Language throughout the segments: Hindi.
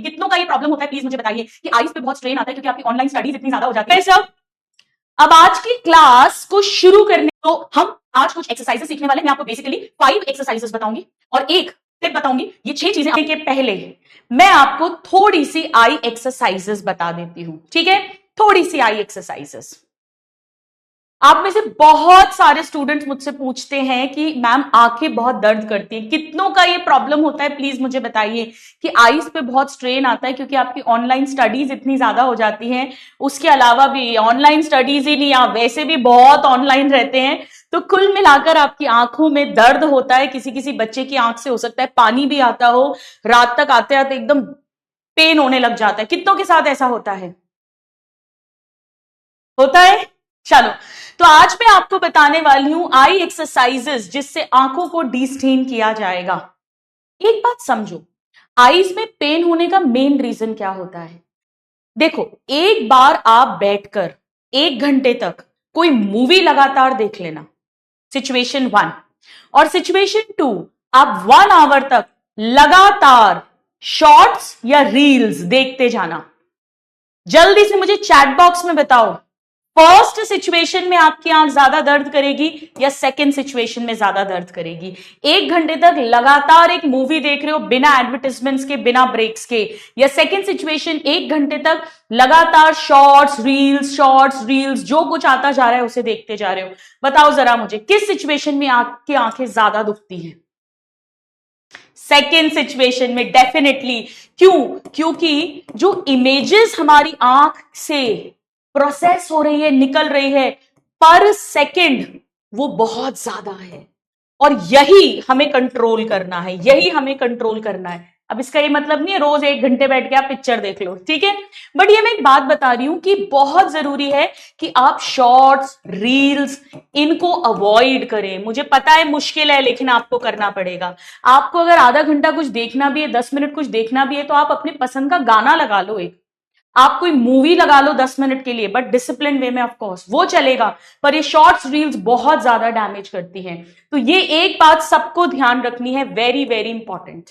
कितनों का ये प्रॉब्लम होता है, प्लीज मुझे बताइए कि आईज पे बहुत स्ट्रेन आता है क्योंकि आपकी ऑनलाइन स्टडीज इतनी ज्यादा हो जाती है। सब अब आज की क्लास को शुरू करने तो हम आज कुछ एक्सरसाइजेस सीखने वाले हैं। मैं आपको बेसिकली 5 एक्सरसाइजेस बताऊंगी और एक टिप बताऊंगी। ये 6 चीजें आने के पहले मैं आपको थोड़ी सी आई एक्सरसाइजेस बता देती हूं, ठीक है? थोड़ी सी आई एक्सरसाइजेस। आप में से बहुत सारे स्टूडेंट्स मुझसे पूछते हैं कि मैम आंखें बहुत दर्द करती हैं, कितनों का ये प्रॉब्लम होता है, प्लीज मुझे बताइए कि आईज पे बहुत स्ट्रेन आता है क्योंकि आपकी ऑनलाइन स्टडीज इतनी ज्यादा हो जाती हैं। उसके अलावा भी ऑनलाइन स्टडीज ही नहीं, आप वैसे भी बहुत ऑनलाइन रहते हैं, तो कुल मिलाकर आपकी आंखों में दर्द होता है। किसी किसी बच्चे की आंख से हो सकता है पानी भी आता हो, रात तक आते आते एकदम पेन होने लग जाता है। कितनों के साथ ऐसा होता है? होता है। चलो, तो आज मैं आपको बताने वाली हूं आई एक्सरसाइजेस जिससे आंखों को डिस्टेन किया जाएगा। एक बात समझो, आईज में पेन होने का मेन रीजन क्या होता है? देखो, एक बार आप बैठकर 1 घंटे तक कोई मूवी लगातार देख लेना, सिचुएशन 1, और सिचुएशन 2, आप 1 आवर तक लगातार शॉर्ट्स या रील्स देखते जाना। जल्दी से मुझे चैट बॉक्स में बताओ, फर्स्ट सिचुएशन में आपकी आंख ज्यादा दर्द करेगी या सेकंड सिचुएशन में ज्यादा दर्द करेगी? 1 घंटे तक लगातार एक मूवी देख रहे हो बिना एडवर्टाइजमेंट्स के, बिना ब्रेक्स के, या सेकंड सिचुएशन 1 घंटे तक लगातार शॉर्ट्स रील्स जो कुछ आता जा रहा है उसे देखते जा रहे हो? बताओ जरा मुझे, किस सिचुएशन में आपकी आंखें ज्यादा दुखती हैं? सेकेंड सिचुएशन में डेफिनेटली। क्यों? क्योंकि जो इमेजेस हमारी आंख से प्रोसेस हो रही है, निकल रही है पर सेकंड, वो बहुत ज्यादा है और यही हमें कंट्रोल करना है, यही हमें कंट्रोल करना है। अब इसका ये मतलब नहीं है रोज 1 घंटे बैठ के आप पिक्चर देख लो, ठीक है? बट ये मैं एक बात बता रही हूं कि बहुत जरूरी है कि आप शॉर्ट्स रील्स इनको अवॉइड करें। मुझे पता है मुश्किल है, लेकिन आपको करना पड़ेगा। आपको अगर आधा घंटा कुछ देखना भी है, 10 मिनट कुछ देखना भी है, तो आप अपने पसंद का गाना लगा लो, एक आप कोई मूवी लगा लो 10 मिनट के लिए, बट डिसिप्लिन वे में, ऑफ कोर्स वो चलेगा। पर ये शॉर्ट्स रील्स बहुत ज्यादा डैमेज करती हैं, तो ये एक बात सबको ध्यान रखनी है, वेरी वेरी इंपॉर्टेंट।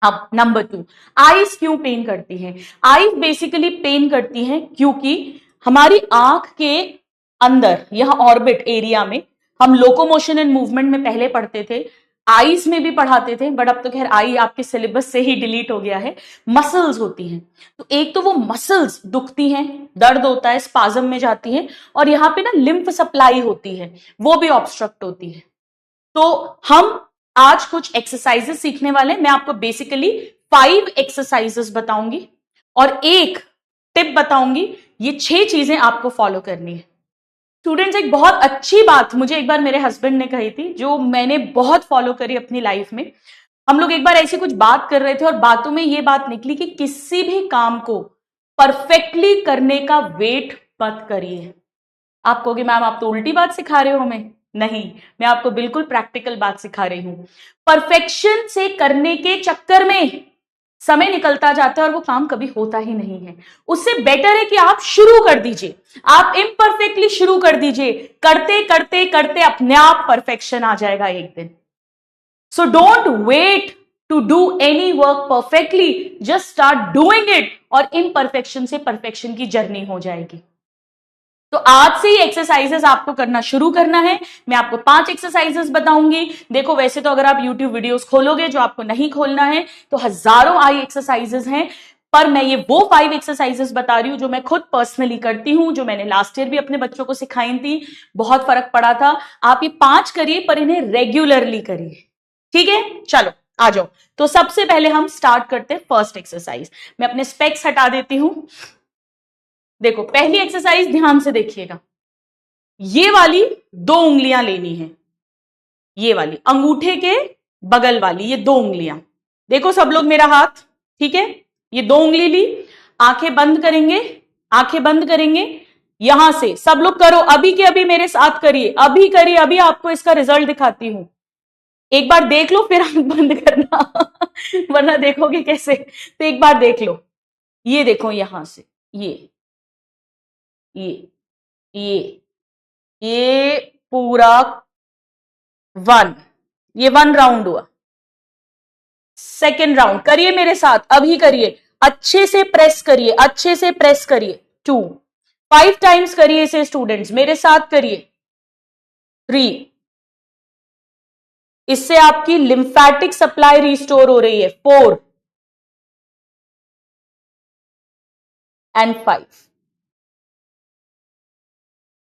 अब नंबर 2, आईज क्यों पेन करती हैं? आईज बेसिकली पेन करती हैं क्योंकि हमारी आंख के अंदर, यहां ऑर्बिट एरिया में, हम लोकोमोशन एंड मूवमेंट में पहले पढ़ते थे, आईज में भी पढ़ाते थे, बट अब तो खैर आई आपके सिलेबस से ही डिलीट हो गया है। मसल्स होती हैं, तो एक तो वो मसल्स दुखती हैं, दर्द होता है, स्पाज्म में जाती हैं, और यहां पे ना लिम्फ सप्लाई होती है, वो भी ऑब्स्ट्रक्ट होती है। तो हम आज कुछ एक्सरसाइजेस सीखने वाले हैं। मैं आपको बेसिकली 5 एक्सरसाइजेस बताऊंगी और एक टिप बताऊंगी। ये 6 चीजें आपको फॉलो करनी है। स्टूडेंट्स, एक बहुत अच्छी बात मुझे एक बार मेरे हस्बैंड ने कही थी, जो मैंने बहुत फॉलो करी अपनी लाइफ में। हम लोग एक बार ऐसी कुछ बात कर रहे थे और बातों में ये बात निकली कि किसी भी काम को परफेक्टली करने का वेट मत करिए। आप कहोगे मैम आप तो उल्टी बात सिखा रहे हो हमें। नहीं, मैं आपको बिल्कुल प्रैक्टिकल बात सिखा रही हूं। परफेक्शन से करने के चक्कर में समय निकलता जाता है और वो काम कभी होता ही नहीं है। उससे बेटर है कि आप शुरू कर दीजिए, आप इम्परफेक्टली शुरू कर दीजिए, करते करते करते अपने आप परफेक्शन आ जाएगा एक दिन। So don't wait to do any work perfectly, just start doing it, और इम्परफेक्शन से परफेक्शन की जर्नी हो जाएगी। तो आज से ही एक्सरसाइजेस आपको करना शुरू करना है। मैं आपको 5 एक्सरसाइजेस बताऊंगी। देखो, वैसे तो अगर आप YouTube वीडियोस खोलोगे, जो आपको नहीं खोलना है, तो हजारों आई एक्सरसाइजेस हैं, पर मैं ये वो 5 एक्सरसाइजेस बता रही हूं जो मैं खुद पर्सनली करती हूं, जो मैंने लास्ट ईयर भी अपने बच्चों को सिखाई थी, बहुत फर्क पड़ा था। आप ये 5 करिए, पर इन्हें रेगुलरली करिए, ठीक है? चलो आ जाओ। तो सबसे पहले हम स्टार्ट करते हैं फर्स्ट एक्सरसाइज। मैं अपने स्पेक्स हटा देती हूं। देखो, पहली एक्सरसाइज ध्यान से देखिएगा। ये वाली 2 उंगलियां लेनी है, ये वाली अंगूठे के बगल वाली, ये 2 उंगलियां। देखो सब लोग मेरा हाथ, ठीक है? ये 2 उंगली ली, आंखें बंद करेंगे, आंखें बंद करेंगे। यहां से सब लोग करो, अभी के अभी मेरे साथ करिए, अभी करिए, अभी आपको इसका रिजल्ट दिखाती हूं। एक बार देख लो फिर आंख बंद करना वरना देखोगे कैसे? तो एक बार देख लो, ये देखो, यहां से ये ये पूरा 1, ये 1 राउंड हुआ। सेकेंड राउंड करिए मेरे साथ, अभी करिए, अच्छे से प्रेस करिए, अच्छे से प्रेस करिए। 2, 5 टाइम्स करिए इसे स्टूडेंट्स, मेरे साथ करिए। 3, इससे आपकी लिम्फेटिक सप्लाई रिस्टोर हो रही है। 4 एंड 5,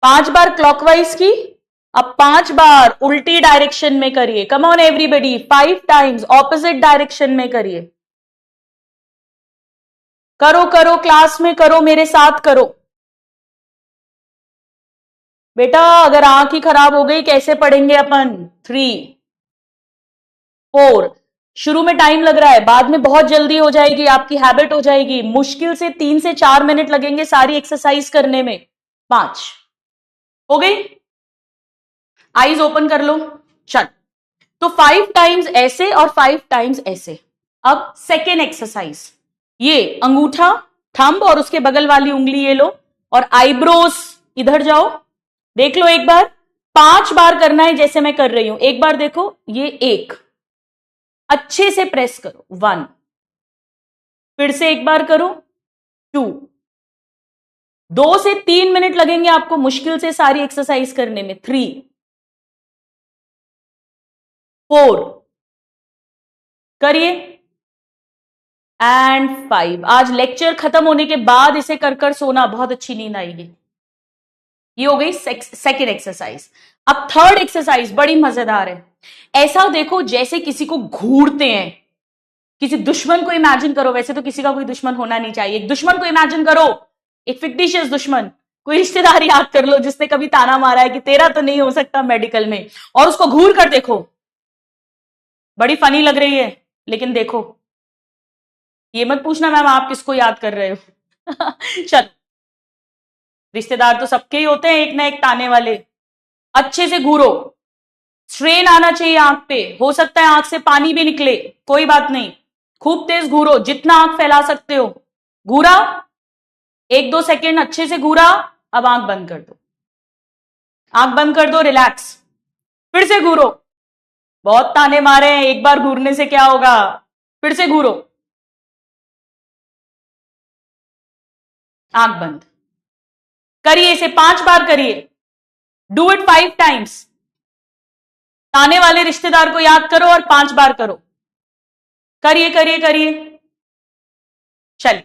5 बार क्लॉकवाइज की, अब 5 बार उल्टी डायरेक्शन में करिए। Come on everybody, 5 times opposite direction में करिए। करो करो, क्लास में करो, मेरे साथ करो। बेटा अगर आंख ही खराब हो गई कैसे पढ़ेंगे अपन? 3, 4, शुरू में टाइम लग रहा है, बाद में बहुत जल्दी हो जाएगी, आपकी हैबिट हो जाएगी। मुश्किल से 3 से 4 मिनट लगेंगे सारी एक्सरसाइज करने में। 5 हो गई, आईज ओपन कर लो। चल, तो 5 टाइम्स ऐसे और 5 टाइम्स ऐसे। अब सेकेंड एक्सरसाइज, ये अंगूठा, थंब और उसके बगल वाली उंगली ये लो, और आईब्रोज इधर जाओ, देख लो एक बार। 5 बार करना है जैसे मैं कर रही हूं। एक बार देखो, ये 1, अच्छे से प्रेस करो। 1, फिर से एक बार करो। 2, 2 से 3 मिनट लगेंगे आपको मुश्किल से सारी एक्सरसाइज करने में। 3, 4 करिए, एंड 5। आज लेक्चर खत्म होने के बाद इसे कर कर सोना, बहुत अच्छी नींद आएगी। ये हो गई सेकेंड एक्सरसाइज। अब थर्ड एक्सरसाइज बड़ी मजेदार है। ऐसा देखो जैसे किसी को घूरते हैं, किसी दुश्मन को इमेजिन करो। वैसे तो किसी का कोई दुश्मन होना नहीं चाहिए, एक दुश्मन को इमेजिन करो, एक फिक्टिशियस दुश्मन। कोई रिश्तेदार याद कर लो जिसने कभी ताना मारा है कि तेरा तो नहीं हो सकता मेडिकल में, और उसको घूर कर देखो। बड़ी फनी लग रही है, लेकिन देखो, ये मत पूछना मैम आप किसको याद कर रहे हो। चलो, रिश्तेदार तो सबके ही होते हैं एक ना एक ताने वाले। अच्छे से घूरो, स्ट्रेन आना चाहिए आंख पे, हो सकता है आंख से पानी भी निकले, कोई बात नहीं। खूब तेज घूरो, जितना आंख फैला सकते हो। घूरा, 1-2 सेकेंड अच्छे से घूरा। अब आंख बंद कर दो, आंख बंद कर दो, रिलैक्स। फिर से घूरो, बहुत ताने मारे हैं, एक बार घूरने से क्या होगा। फिर से घूरो, आंख बंद करिए, इसे 5 बार करिए। Do it 5 times. ताने वाले रिश्तेदार को याद करो और 5 बार करो। करिए करिए करिए। चलिए,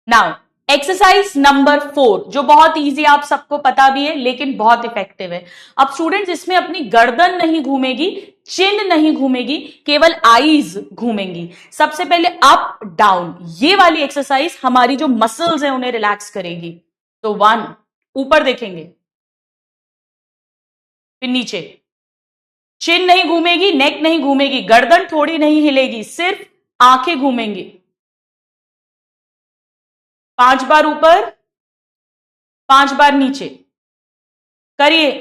नाउ एक्सरसाइज नंबर 4, जो बहुत इजी, आप सबको पता भी है लेकिन बहुत इफेक्टिव है। अब स्टूडेंट्स इसमें अपनी गर्दन नहीं घूमेगी, चिन नहीं घूमेगी, केवल आईज घूमेंगी। सबसे पहले अप डाउन, ये वाली एक्सरसाइज हमारी जो मसल्स हैं उन्हें रिलैक्स करेगी। तो 1, ऊपर देखेंगे, फिर नीचे, चिन नहीं घूमेगी, नेक नहीं घूमेगी, गर्दन थोड़ी नहीं हिलेगी, सिर्फ आंखें घूमेंगी। 5 बार ऊपर, 5 बार नीचे। करिए,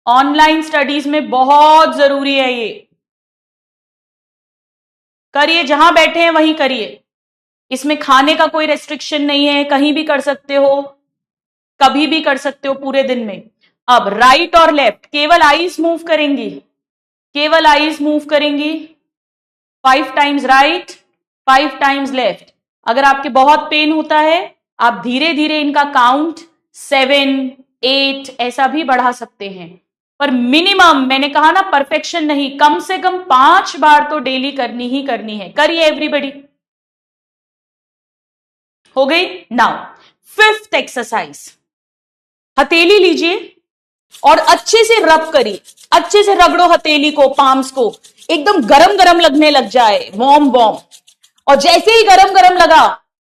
ऑनलाइन स्टडीज में बहुत जरूरी है ये। करिए, जहां बैठे हैं वहीं करिए। इसमें खाने का कोई रेस्ट्रिक्शन नहीं है, कहीं भी कर सकते हो, कभी भी कर सकते हो पूरे दिन में। अब राइट और लेफ्ट, केवल आईज मूव करेंगी, केवल आईज मूव करेंगी। 5 टाइम्स राइट, 5 टाइम्स लेफ्ट। अगर आपके बहुत पेन होता है, आप धीरे धीरे इनका काउंट 7, 8 ऐसा भी बढ़ा सकते हैं, पर मिनिमम, मैंने कहा ना परफेक्शन नहीं, कम से कम 5 बार तो डेली करनी ही करनी है। करिए एवरीबडी, हो गई। नाउ 5th एक्सरसाइज, हथेली लीजिए और अच्छे से रब करिए, अच्छे से रगड़ो हथेली को, पाम्स को, एकदम गरम गरम लगने लग जाए, वार्म वार्म। और जैसे ही गरम गरम लगा,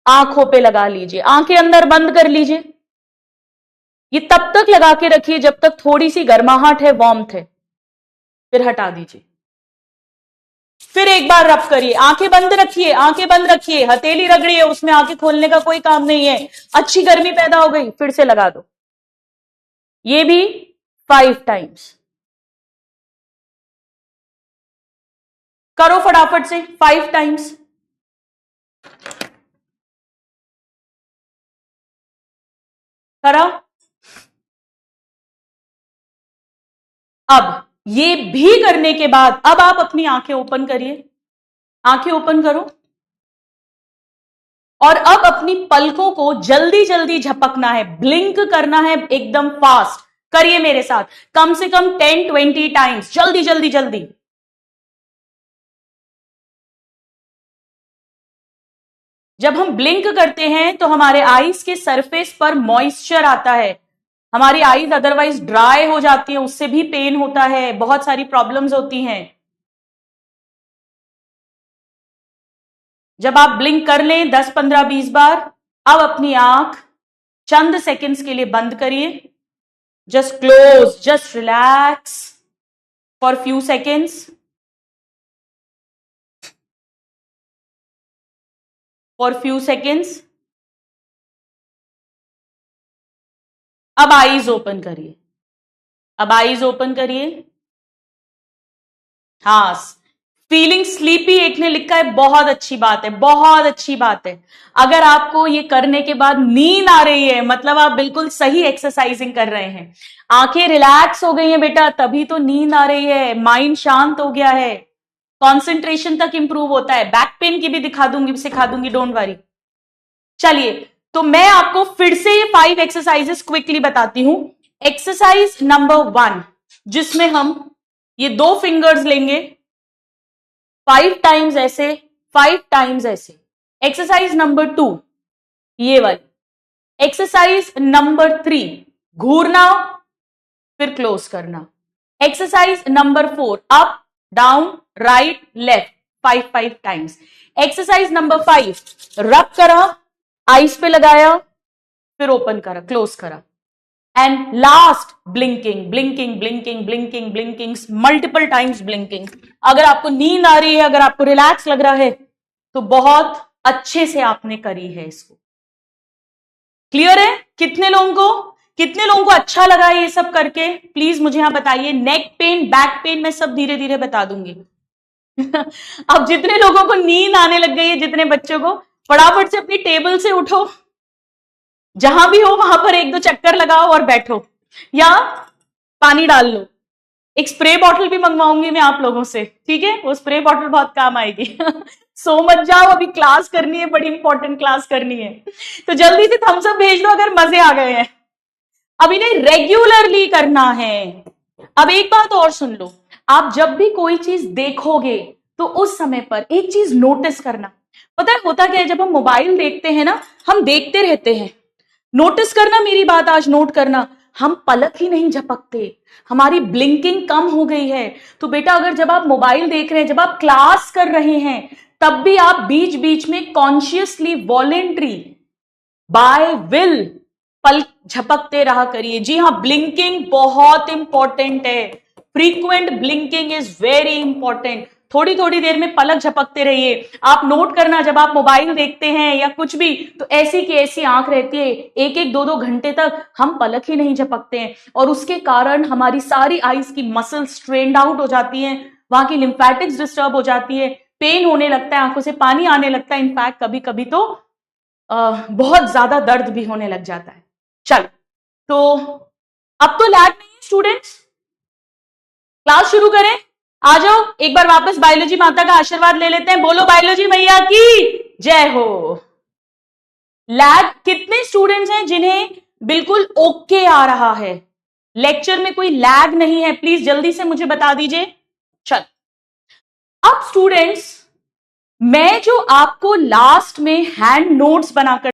आंखों पे लगा लीजिए, आंखें अंदर बंद कर लीजिए। ये तब तक लगा के रखिए जब तक थोड़ी सी गर्माहट है, वार्मथ है, फिर हटा दीजिए। फिर एक बार रब करिए, आंखें बंद रखिए, आंखें बंद रखिए, हथेली रगड़िए, उसमें आंखें खोलने का कोई काम नहीं है। अच्छी गर्मी पैदा हो गई, फिर से लगा दो। ये भी 5 टाइम्स करो, फटाफट से 5 टाइम्स। करा। अब ये भी करने के बाद अब आप अपनी आंखें ओपन करिए, आंखें ओपन करो। और अब अपनी पलकों को जल्दी जल्दी झपकना है, ब्लिंक करना है एकदम फास्ट। करिए मेरे साथ, कम से कम 10-20 टाइम्स, जल्दी जल्दी जल्दी। जब हम ब्लिंक करते हैं तो हमारे आईज के सरफेस पर मॉइस्चर आता है, हमारी आईज अदरवाइज ड्राई हो जाती है, उससे भी पेन होता है, बहुत सारी प्रॉब्लम्स होती हैं। जब आप ब्लिंक कर लें 10, 15, 20 बार, अब अपनी आंख चंद सेकंड्स के लिए बंद करिए। Just close, just relax for few seconds, for few seconds. अब आईज ओपन करिए, अब आईज ओपन करिए। हाँ, फीलिंग स्लीपी एक ने लिखा है, बहुत अच्छी बात है, बहुत अच्छी बात है। अगर आपको ये करने के बाद नींद आ रही है, मतलब आप बिल्कुल सही एक्सरसाइजिंग कर रहे हैं, आंखें रिलैक्स हो गई हैं बेटा, तभी तो नींद आ रही है, माइंड शांत हो गया है, कंसंट्रेशन तक इंप्रूव होता है। बैक पेन की भी सिखा दूंगी, डोंट वरी। चलिए, तो मैं आपको फिर से ये 5 एक्सरसाइजेस क्विकली बताती हूं। एक्सरसाइज नंबर 1, जिसमें हम ये 2 फिंगर्स लेंगे, 5 टाइम्स ऐसे, 5 टाइम्स ऐसे। एक्सरसाइज नंबर 2 ये वाली। एक्सरसाइज नंबर 3 घूरना फिर क्लोज करना। Exercise number 4 up down right left 5 times. Exercise number 5 रब करा, आईज पे लगाया, फिर ओपन करा, क्लोज करा। And last blinking, blinking blinking blinking blinking, multiple times blinking. अगर आपको नींद आ रही है, अगर आपको रिलैक्स लग रहा है, तो बहुत अच्छे से आपने करी है इसको। क्लियर है? कितने लोगों को अच्छा लगा ये सब करके, प्लीज मुझे यहां बताइए। नेक पेन, बैक पेन मैं सब धीरे धीरे बता दूंगी। अब जितने लोगों को नींद आने लग गई है, जितने बच्चों को, फटाफट से अपनी टेबल से उठो, जहां भी हो वहां पर 1-2 चक्कर लगाओ और बैठो, या पानी डाल लो। एक स्प्रे बॉटल भी मंगवाऊंगी मैं आप लोगों से, ठीक है? वो स्प्रे बॉटल बहुत काम आएगी। सो मत जाओ, अभी क्लास करनी है, बड़ी इंपॉर्टेंट क्लास करनी है, तो जल्दी से थम्स अप भेज दो अगर मजे आ गए हैं। अब इन्हें रेगुलरली करना है। अब एक बात और सुन लो, आप जब भी कोई चीज देखोगे तो उस समय पर एक चीज नोटिस करना। पता है होता क्या है, जब हम मोबाइल देखते हैं ना, हम देखते रहते हैं। नोटिस करना, मेरी बात आज नोट करना, हम पलक ही नहीं झपकते, हमारी ब्लिंकिंग कम हो गई है। तो बेटा, अगर जब आप मोबाइल देख रहे हैं, जब आप क्लास कर रहे हैं, तब भी आप बीच बीच में कॉन्शियसली, वॉलेंट्री, बाय विल पलक झपकते रहा करिए। जी हाँ, ब्लिंकिंग बहुत इंपॉर्टेंट है, frequent blinking is very important. थोड़ी थोड़ी देर में पलक झपकते रहिए। आप नोट करना, जब आप मोबाइल देखते हैं या कुछ भी, तो ऐसी की ऐसी आंख रहती है, 1-2 घंटे तक हम पलक ही नहीं झपकते हैं, और उसके कारण हमारी सारी आईज की मसल स्ट्रेन्ड आउट हो जाती हैं, वहां की लिम्फेटिक्स डिस्टर्ब हो जाती है, पेन होने लगता है, आंखों से पानी आने लगता है, इनफैक्ट कभी कभी तो बहुत ज्यादा दर्द भी होने लग जाता है। चलो, तो अब तो लैग नहीं है स्टूडेंट्स, क्लास शुरू करें। आ जाओ, एक बार वापस बायोलॉजी माता का आशीर्वाद ले लेते हैं। बोलो बायोलॉजी मैया की जय हो। लैग कितने स्टूडेंट्स हैं जिन्हें बिल्कुल ओके आ रहा है, लेक्चर में कोई लैग नहीं है? प्लीज जल्दी से मुझे बता दीजिए। चल, अब स्टूडेंट्स, मैं जो आपको लास्ट में हैंड नोट्स बनाकर